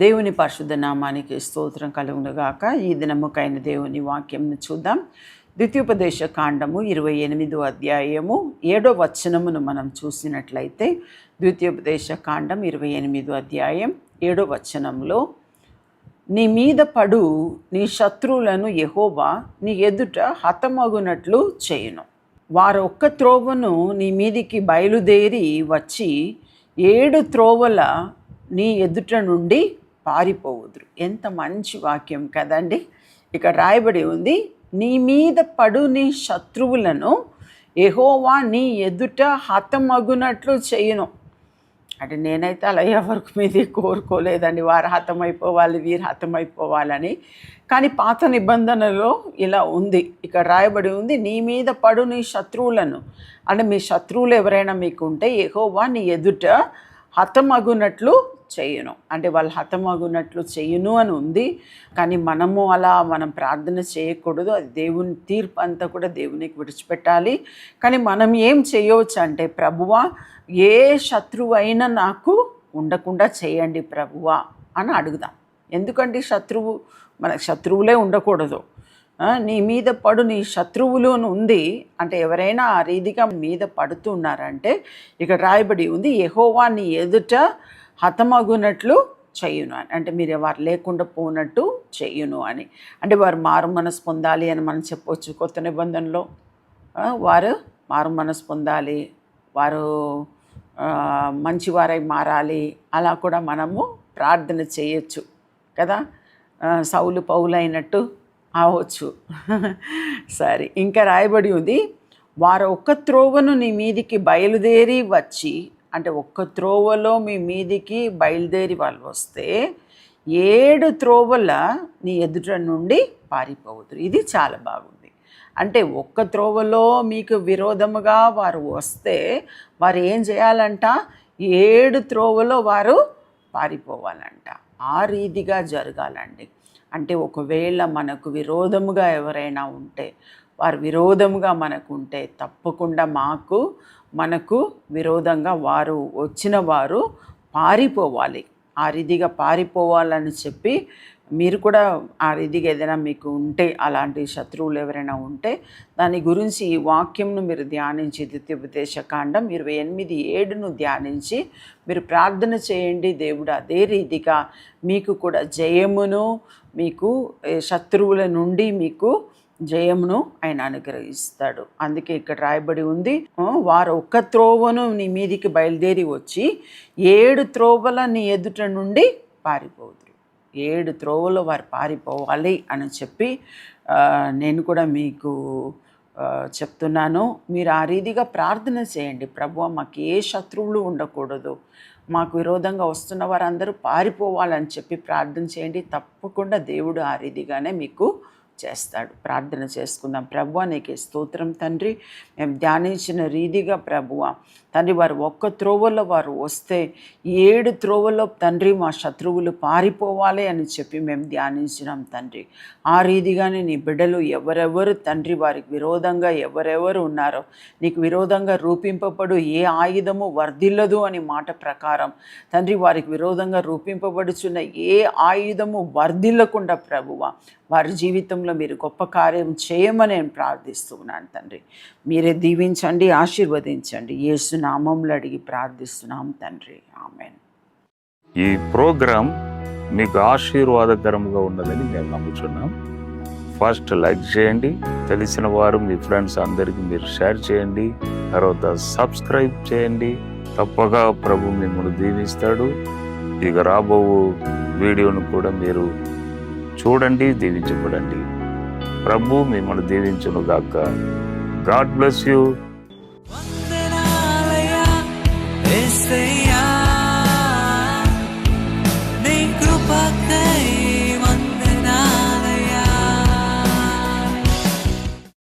దేవుని పరిశుద్ధ నామానికి స్తోత్రం కలుగునుగాక. ఈ దినముకైన దేవుని వాక్యంను చూద్దాం. ద్వితీయోపదేశ కాండము 28వ అధ్యాయము 7వ వచనమును మనం చూసినట్లయితే, ద్వితీయోపదేశ కాండం 28వ అధ్యాయం 7వ వచనంలో, నీ మీద పడు నీ శత్రువులను యెహోవా నీ ఎదుట హతమగునట్లు చేయును. వారు ఒక్క త్రోవను నీ మీదికి బయలుదేరి వచ్చి 7 త్రోవల నీ ఎదుట నుండి పారిపోవుదురు. ఎంత మంచి వాక్యం కదండి. ఇక్కడ రాయబడి ఉంది, నీ మీద పడు నీ శత్రువులను యెహోవా నీ ఎదుట హతమగునట్లు చేయును. అంటే నేనైతే అలా ఎవరికి మీది కోరుకోలేదండి, వారు హతమైపోవాలి, వీరు హతమైపోవాలని. కానీ పాత నిబంధనలో ఇలా ఉంది, ఇక్కడ రాయబడి ఉంది, నీ మీద పడు నీ శత్రువులను. అంటే మీ శత్రువులు ఎవరైనా మీకు ఉంటే యెహోవా నీ ఎదుట హతమగునట్లు చెయ్యను. అంటే వాళ్ళు హతమగునట్లు చెయ్యను అని ఉంది. కానీ మనం ప్రార్థన చేయకూడదు. అది దేవుని తీర్పు అంతా కూడా దేవునికి విడిచిపెట్టాలి. కానీ మనం ఏం చేయవచ్చు అంటే, ప్రభువా ఏ శత్రువు అయినా నాకు ఉండకుండా చేయండి ప్రభువా అని అడుగుదాం. ఎందుకంటే మనకు శత్రువులే ఉండకూడదు. నీ మీద పడు నీ శత్రువులు ఉంది అంటే, ఎవరైనా ఆ రీతిగా మీద పడుతున్నారంటే ఇక్కడ రాయబడి ఉంది, యెహోవా నీ ఎదుట హతమగునట్లు చెయ్యును అని. అంటే మీరు వారు లేకుండా పోనట్టు చెయ్యును అని. అంటే వారు మారు మనసు పొందాలి అని మనం చెప్పవచ్చు. కొత్త నిబంధనలో వారు మారు మనసు పొందాలి, వారు మంచివారై మారాలి, అలా కూడా మనము ప్రార్థన చేయొచ్చు కదా. సౌలు పౌలు అయినట్టు అవచ్చు. సరే, ఇంకా రాయబడి ఉంది, వారు ఒక్క త్రోవను నీ మీదికి బయలుదేరి వచ్చి, అంటే ఒక్క త్రోవలో మీ మీదికి బయలుదేరి వాళ్ళు వస్తే 7 త్రోవల నీ ఎదుట నుండి పారిపోవద్దు. ఇది చాలా బాగుంది. అంటే ఒక్క త్రోవలో మీకు విరోధముగా వారు వస్తే వారు ఏం చేయాలంట, 7 త్రోవలో వారు పారిపోవాలంట. ఆ రీతిగా జరగాలండి. అంటే ఒకవేళ మనకు విరోధముగా ఎవరైనా ఉంటే, వారు విరోధముగా మనకు ఉంటే, తప్పకుండా మనకు విరోధంగా వచ్చిన వారు పారిపోవాలి. ఆ రీతిగా పారిపోవాలని చెప్పి మీరు కూడా ఆ రీతిగా ఏదైనా మీకు ఉంటే, అలాంటి శత్రువులు ఎవరైనా ఉంటే, దాని గురించి ఈ వాక్యంను మీరు ధ్యానించి, ద్వితీయోపదేశ కాండం 28:7ను ధ్యానించి మీరు ప్రార్థన చేయండి. దేవుడు అదే రీతిగా మీకు కూడా జయమును, మీకు శత్రువుల నుండి మీకు జయమును ఆయన అనుగ్రహిస్తాడు. అందుకే ఇక్కడ రాయబడి ఉంది, వారు ఒక్క త్రోవను నీ మీదికి బయలుదేరి వచ్చి 7 త్రోవల నీ ఎదుట నుండి పారిపోదురు. 7 త్రోవలో వారు పారిపోవాలి అని చెప్పి నేను కూడా మీకు చెప్తున్నాను. మీరు ఆ రీతిగా ప్రార్థన చేయండి. ప్రభువా మాకు ఏ శత్రువులు ఉండకూడదు, మాకు విరోధంగా వస్తున్న వారందరూ పారిపోవాలని చెప్పి ప్రార్థన చేయండి. తప్పకుండా దేవుడు ఆ రీతిగానే మీకు చేస్తాడు. ప్రార్థన చేసుకుందాం. ప్రభువా నీకే స్తోత్రం తండ్రి. మేము ధ్యానించిన రీతిగా ప్రభువా తండ్రి, వారు ఒక్క త్రోవలో వారు వస్తే 7 త్రోవలో తండ్రి మా శత్రువులు పారిపోవాలి అని చెప్పి మేము ధ్యానించినాం తండ్రి. ఆ రీతిగానే నీ బిడ్డలు ఎవరెవరు తండ్రి వారికి విరోధంగా ఎవరెవరు ఉన్నారో, నీకు విరోధంగా రూపింపబడు ఏ ఆయుధము వర్ధిల్లదు అని మాట ప్రకారం తండ్రి, వారికి విరోధంగా రూపింపబడుచున్న ఏ ఆయుధము వర్ధిల్లకుండా ప్రభువా వారి జీవితంలో మీరు గొప్ప కార్యం చేయమని నేను ప్రార్థిస్తున్నాను తండ్రి. మీరే దీవించండి, ఆశీర్వదించండి. యేసు నామములో అడిగి ప్రార్థిస్తున్నాం తండ్రి, ఆమేన్. ఈ ప్రోగ్రాం మీకు ఆశీర్వాదకరంగా ఉన్నదని మేము నమ్ముతున్నాం. ఫస్ట్ లైక్ చేయండి, తెలిసిన వారు మీ ఫ్రెండ్స్ అందరికీ మీరు షేర్ చేయండి, తర్వాత సబ్స్క్రైబ్ చేయండి. తప్పగా ప్రభు మిమ్మల్ని దీవిస్తాడు. ఇక రాబో వీడియోను కూడా మీరు చూడండి, దీవించబడండి. ప్రభు మిమ్మల్ని దీవించును గాక. God bless you.